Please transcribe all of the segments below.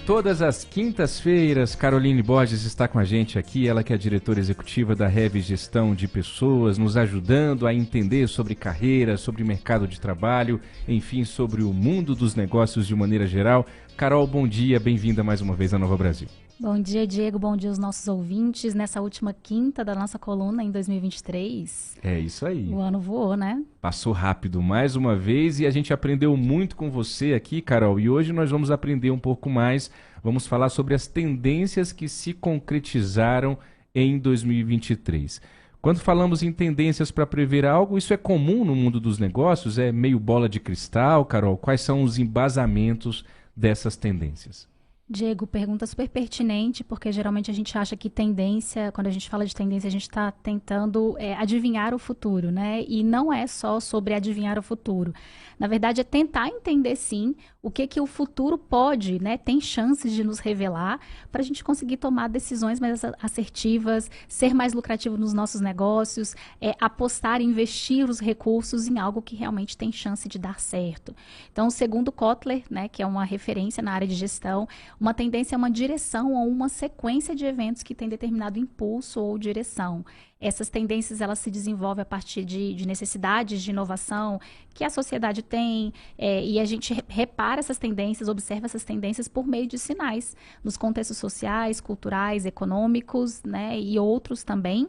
todas as quintas-feiras, Caroline Borges está com a gente aqui, ela que é a diretora executiva da Rev Gestão de Pessoas, nos ajudando a entender sobre carreira, sobre mercado de trabalho, enfim, sobre o mundo dos negócios de maneira geral. Carol, bom dia, bem-vinda mais uma vez à Nova Brasil. Bom dia, Diego, bom dia aos nossos ouvintes, nessa última quinta da nossa coluna em 2023. É isso aí. O ano voou, né? Passou rápido mais uma vez e a gente aprendeu muito com você aqui, Carol, e hoje nós vamos aprender um pouco mais, vamos falar sobre as tendências que se concretizaram em 2023. Quando falamos em tendências para prever algo, isso é comum no mundo dos negócios? É meio bola de cristal, Carol? Quais são os embasamentos dessas tendências? Diego, pergunta super pertinente, porque geralmente a gente acha que tendência, quando a gente fala de tendência, a gente está tentando adivinhar o futuro, né? E não é só sobre adivinhar o futuro. Na verdade, é tentar entender, sim, o que o futuro pode, né? Tem chances de nos revelar para a gente conseguir tomar decisões mais assertivas, ser mais lucrativo nos nossos negócios, apostar, investir os recursos em algo que realmente tem chance de dar certo. Então, segundo Kotler, né, que é uma referência na área de gestão, uma tendência é uma direção ou uma sequência de eventos que tem determinado impulso ou direção. Essas tendências elas se desenvolvem a partir de necessidades de inovação que a sociedade tem, e a gente repara essas tendências, observa essas tendências por meio de sinais, nos contextos sociais, culturais, econômicos, né, e outros também.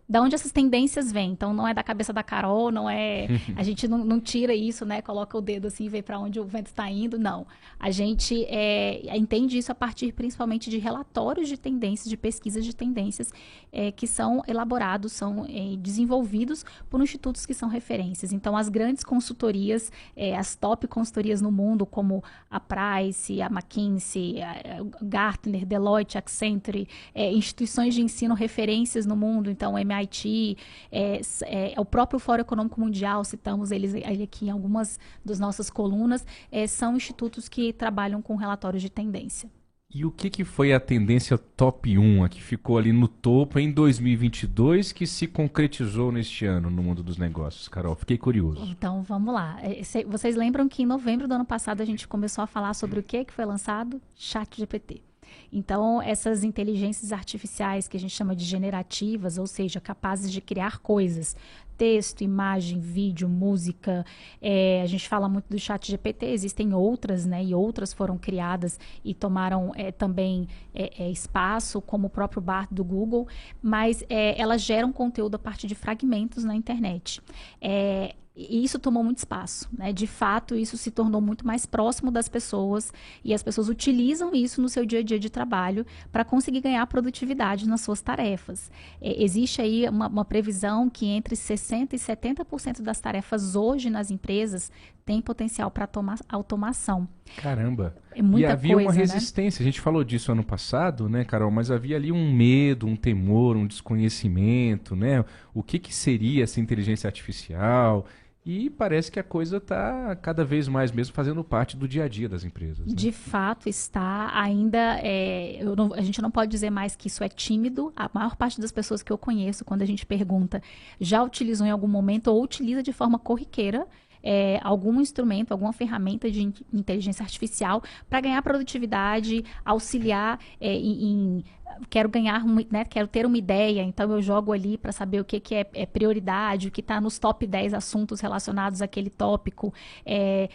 Da onde essas tendências vêm? Então, não é da cabeça da Carol, não é... A gente não tira isso, né, coloca o dedo assim e vê para onde o vento está indo, não. A gente entende isso a partir principalmente de relatórios de tendências, de pesquisas de tendências que são elaborados, são desenvolvidos por institutos que são referências. Então, as grandes consultorias, as top consultorias no mundo, como a Price, a McKinsey, a Gartner, Deloitte, Accenture, instituições de ensino referências no mundo, então MIT, o próprio Fórum Econômico Mundial, citamos ele aqui em algumas das nossas colunas, são institutos que trabalham com relatórios de tendência. E o que foi a tendência top 1, a que ficou ali no topo em 2022, que se concretizou neste ano no mundo dos negócios, Carol? Fiquei curioso. Então, vamos lá. Vocês lembram que em novembro do ano passado a gente começou a falar sobre o que foi lançado? ChatGPT. Então, essas inteligências artificiais que a gente chama de generativas, ou seja, capazes de criar coisas, texto, imagem, vídeo, música, a gente fala muito do ChatGPT, existem outras, né, e outras foram criadas e tomaram também espaço, como o próprio Bard do Google, mas elas geram conteúdo a partir de fragmentos na internet. E isso tomou muito espaço, né? De fato, isso se tornou muito mais próximo das pessoas e as pessoas utilizam isso no seu dia a dia de trabalho para conseguir ganhar produtividade nas suas tarefas. Existe aí uma previsão que entre 60% e 70% das tarefas hoje nas empresas tem potencial para automação. Caramba! É muita e havia coisa, uma resistência, né? A gente falou disso ano passado, né, Carol? Mas havia ali um medo, um temor, um desconhecimento, né? O que seria essa inteligência artificial? E parece que a coisa está cada vez mais mesmo fazendo parte do dia a dia das empresas. Né? De fato está ainda, a gente não pode dizer mais que isso é tímido. A maior parte das pessoas que eu conheço, quando a gente pergunta, já utilizou em algum momento ou utiliza de forma corriqueira algum instrumento, alguma ferramenta de inteligência artificial para ganhar produtividade, auxiliar quero quero ter uma ideia, então eu jogo ali para saber o que é prioridade, o que está nos top 10 assuntos relacionados àquele tópico,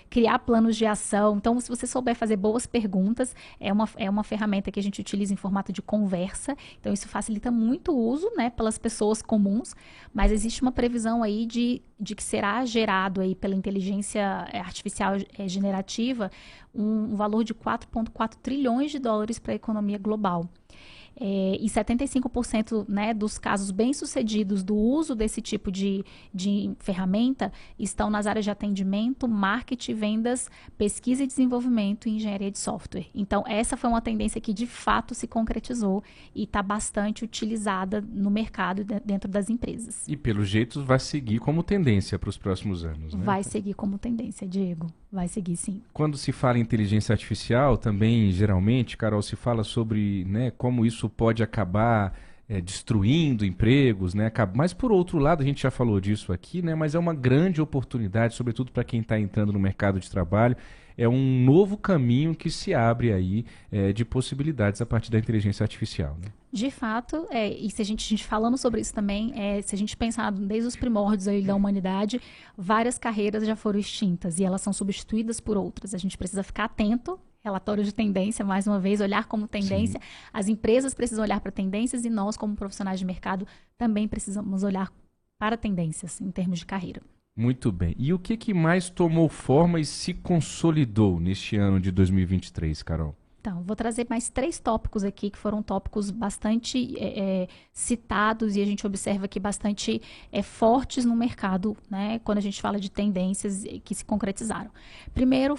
criar planos de ação. Então, se você souber fazer boas perguntas, é uma ferramenta que a gente utiliza em formato de conversa, então isso facilita muito o uso, né, pelas pessoas comuns, mas existe uma previsão aí de que será gerado aí pela inteligência artificial generativa um valor de 4,4 trilhões de dólares para a economia global. E 75%, né, dos casos bem-sucedidos do uso desse tipo de ferramenta estão nas áreas de atendimento, marketing, vendas, pesquisa e desenvolvimento e engenharia de software. Então, essa foi uma tendência que, de fato, se concretizou e está bastante utilizada no mercado dentro das empresas. E, pelo jeito, vai seguir como tendência para os próximos anos, né? Vai seguir como tendência, Diego. Vai seguir, sim. Quando se fala em inteligência artificial, também, geralmente, Carol, se fala sobre, né, como isso pode acabar destruindo empregos, né? Mas por outro lado, a gente já falou disso aqui, né? Mas é uma grande oportunidade, sobretudo para quem está entrando no mercado de trabalho. É um novo caminho que se abre aí de possibilidades a partir da inteligência artificial, né? De fato, e se a gente falando sobre isso também, se a gente pensar desde os primórdios aí da humanidade, várias carreiras já foram extintas e elas são substituídas por outras. A gente precisa ficar atento, relatório de tendência, mais uma vez, olhar como tendência. Sim. As empresas precisam olhar para tendências e nós, como profissionais de mercado, também precisamos olhar para tendências em termos de carreira. Muito bem. E o que mais tomou forma e se consolidou neste ano de 2023, Carol? Então, vou trazer mais 3 tópicos aqui, que foram tópicos bastante citados e a gente observa aqui bastante fortes no mercado, né? Quando a gente fala de tendências que se concretizaram. Primeiro,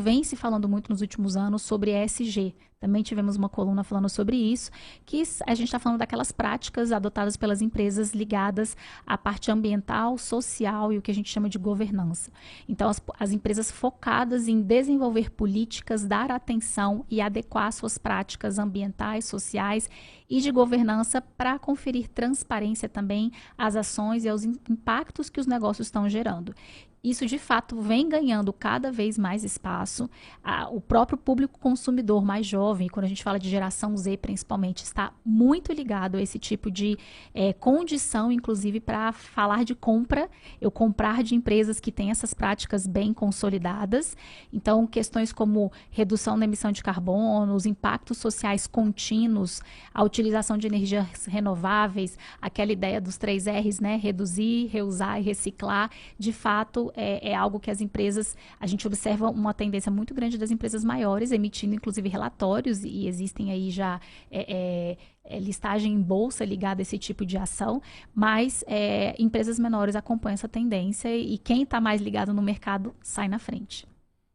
vem se falando muito nos últimos anos sobre ESG. Também tivemos uma coluna falando sobre isso, que a gente está falando daquelas práticas adotadas pelas empresas ligadas à parte ambiental, social e o que a gente chama de governança. Então, as empresas focadas em desenvolver políticas, dar atenção e adequar suas práticas ambientais, sociais e de governança para conferir transparência também às ações e aos impactos que os negócios estão gerando. Isso, de fato, vem ganhando cada vez mais espaço. O próprio público consumidor mais jovem, quando a gente fala de geração Z, principalmente, está muito ligado a esse tipo de condição, inclusive, para falar de compra. Eu comprar de empresas que têm essas práticas bem consolidadas. Então, questões como redução da emissão de carbono, os impactos sociais contínuos, a utilização de energias renováveis, aquela ideia dos 3 R's, né? Reduzir, reusar e reciclar, de fato, é algo que a gente observa uma tendência muito grande das empresas maiores, emitindo inclusive relatórios, e existem aí já listagem em bolsa ligada a esse tipo de ação, mas empresas menores acompanham essa tendência e quem está mais ligado no mercado sai na frente.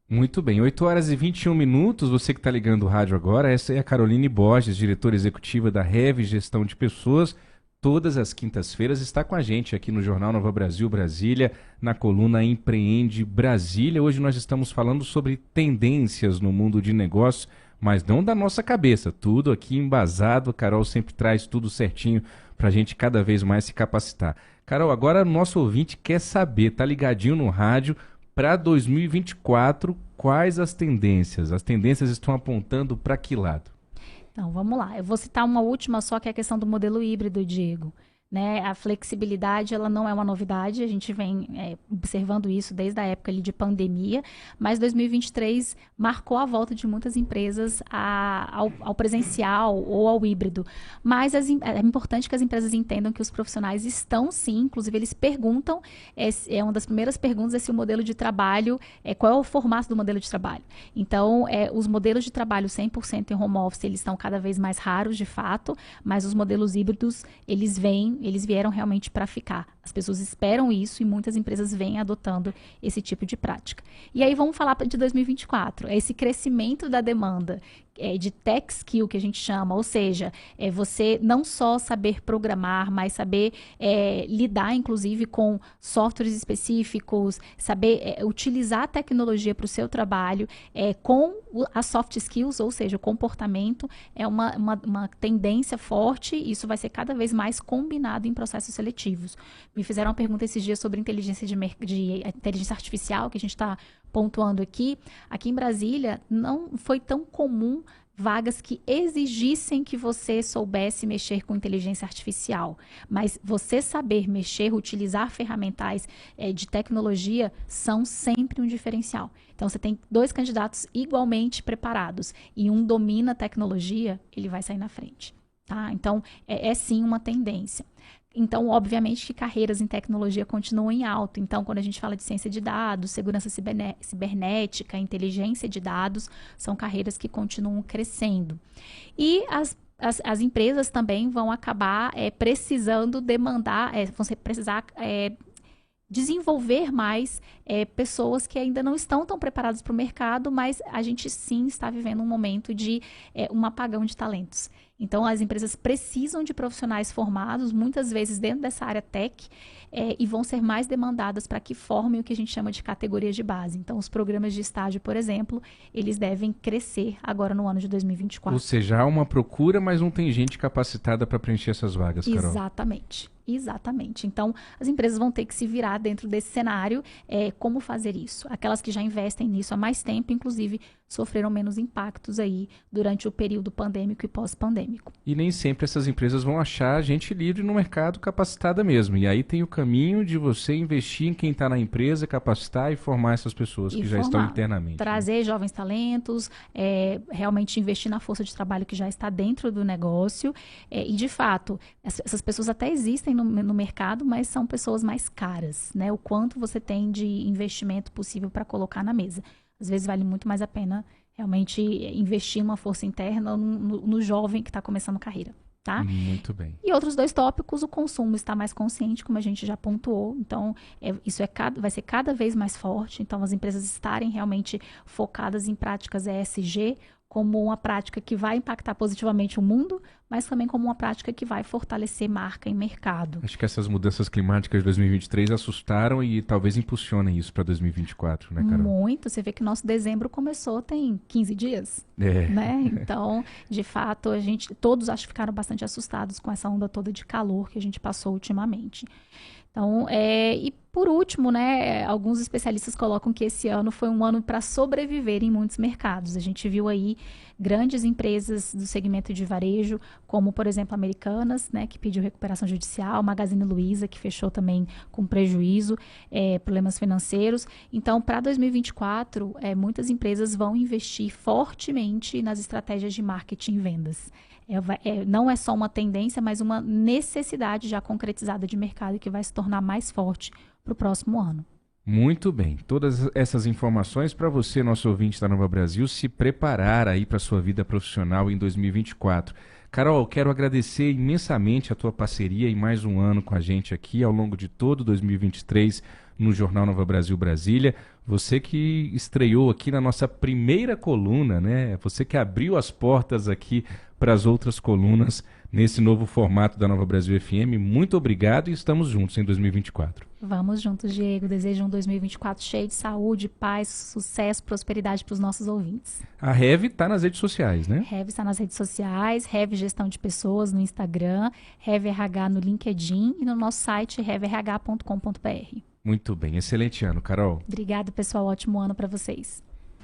Muito bem, 8h21, você que está ligando o rádio agora, essa é a Caroline Borges, diretora executiva da Rev Gestão de Pessoas. Todas as quintas-feiras está com a gente aqui no Jornal Nova Brasil Brasília, na coluna Empreende Brasília. Hoje nós estamos falando sobre tendências no mundo de negócios, mas não da nossa cabeça, tudo aqui embasado. A Carol sempre traz tudo certinho para a gente cada vez mais se capacitar. Carol, agora o nosso ouvinte quer saber, tá ligadinho no rádio, para 2024, quais as tendências? As tendências estão apontando para que lado? Então, vamos lá. Eu vou citar uma última só, que é a questão do modelo híbrido, Diego. Né? A flexibilidade, ela não é uma novidade, a gente vem observando isso desde a época ali de pandemia, mas 2023 marcou a volta de muitas empresas ao presencial ou ao híbrido. Mas é importante que as empresas entendam que os profissionais estão sim, inclusive eles perguntam, uma das primeiras perguntas é se o modelo de trabalho, qual é o formato do modelo de trabalho. Então, os modelos de trabalho 100% em home office, eles estão cada vez mais raros de fato, mas os modelos híbridos, eles vieram realmente para ficar. As pessoas esperam isso e muitas empresas vêm adotando esse tipo de prática. E aí vamos falar de 2024, esse crescimento da demanda de tech skill que a gente chama, ou seja, você não só saber programar, mas saber lidar inclusive com softwares específicos, saber utilizar a tecnologia para o seu trabalho, com as soft skills, ou seja, o comportamento, é uma tendência forte, e isso vai ser cada vez mais combinado em processos seletivos. Me fizeram uma pergunta esses dias sobre inteligência inteligência artificial, que a gente está pontuando aqui. Aqui em Brasília, não foi tão comum vagas que exigissem que você soubesse mexer com inteligência artificial. Mas você saber mexer, utilizar ferramentais de tecnologia são sempre um diferencial. Então, você tem 2 candidatos igualmente preparados e um domina a tecnologia, ele vai sair na frente. Tá? Então, sim uma tendência. Então, obviamente que carreiras em tecnologia continuam em alto. Então, quando a gente fala de ciência de dados, segurança cibernética, inteligência de dados, são carreiras que continuam crescendo. E as empresas também vão acabar precisando demandar, vão precisar desenvolver mais pessoas que ainda não estão tão preparadas para o mercado, mas a gente sim está vivendo um momento de um apagão de talentos. Então, as empresas precisam de profissionais formados, muitas vezes dentro dessa área tech, e vão ser mais demandadas para que formem o que a gente chama de categorias de base. Então, os programas de estágio, por exemplo, eles devem crescer agora no ano de 2024. Ou seja, há uma procura, mas não tem gente capacitada para preencher essas vagas, Carol. Exatamente. Exatamente. Então, as empresas vão ter que se virar dentro desse cenário. Como fazer isso? Aquelas que já investem nisso há mais tempo, inclusive, sofreram menos impactos aí durante o período pandêmico e pós-pandêmico. E nem sempre essas empresas vão achar gente livre no mercado capacitada mesmo. E aí tem o caminho de você investir em quem está na empresa, capacitar e formar essas pessoas que já estão internamente. Trazer jovens talentos, realmente investir na força de trabalho que já está dentro do negócio. E, de fato, essas pessoas até existem no mercado, mas são pessoas mais caras, né? O quanto você tem de investimento possível para colocar na mesa. Às vezes vale muito mais a pena realmente investir em uma força interna no jovem que está começando carreira, tá? Muito bem. E outros 2 tópicos, o consumo está mais consciente, como a gente já pontuou. Então, isso vai ser cada vez mais forte. Então, as empresas estarem realmente focadas em práticas ESG, como uma prática que vai impactar positivamente o mundo, mas também como uma prática que vai fortalecer marca e mercado. Acho que essas mudanças climáticas de 2023 assustaram e talvez impulsionem isso para 2024, né, Carol? Muito. Você vê que nosso dezembro começou tem 15 dias, né? Então, de fato, todos acho que ficaram bastante assustados com essa onda toda de calor que a gente passou ultimamente. Então, e por último, né, alguns especialistas colocam que esse ano foi um ano para sobreviver em muitos mercados. A gente viu aí grandes empresas do segmento de varejo, como, por exemplo, Americanas, né, que pediu recuperação judicial, Magazine Luiza, que fechou também com prejuízo, problemas financeiros. Então, para 2024, muitas empresas vão investir fortemente nas estratégias de marketing e vendas. Não é só uma tendência, mas uma necessidade já concretizada de mercado que vai se tornar mais forte para o próximo ano. Muito bem. Todas essas informações para você, nosso ouvinte da Nova Brasil, se preparar aí para a sua vida profissional em 2024. Carol, quero agradecer imensamente a tua parceria em mais um ano com a gente aqui ao longo de todo 2023 no Jornal Nova Brasil Brasília. Você que estreou aqui na nossa primeira coluna, né? Você que abriu as portas aqui para as outras colunas nesse novo formato da Nova Brasil FM. Muito obrigado e estamos juntos em 2024. Vamos juntos, Diego. Desejo um 2024 cheio de saúde, paz, sucesso, prosperidade para os nossos ouvintes. A Rev está nas redes sociais, né? Rev está nas redes sociais, Rev Gestão de Pessoas no Instagram, Rev RH no LinkedIn e no nosso site revrh.com.br. Muito bem. Excelente ano, Carol. Obrigada, pessoal. Ótimo ano para vocês.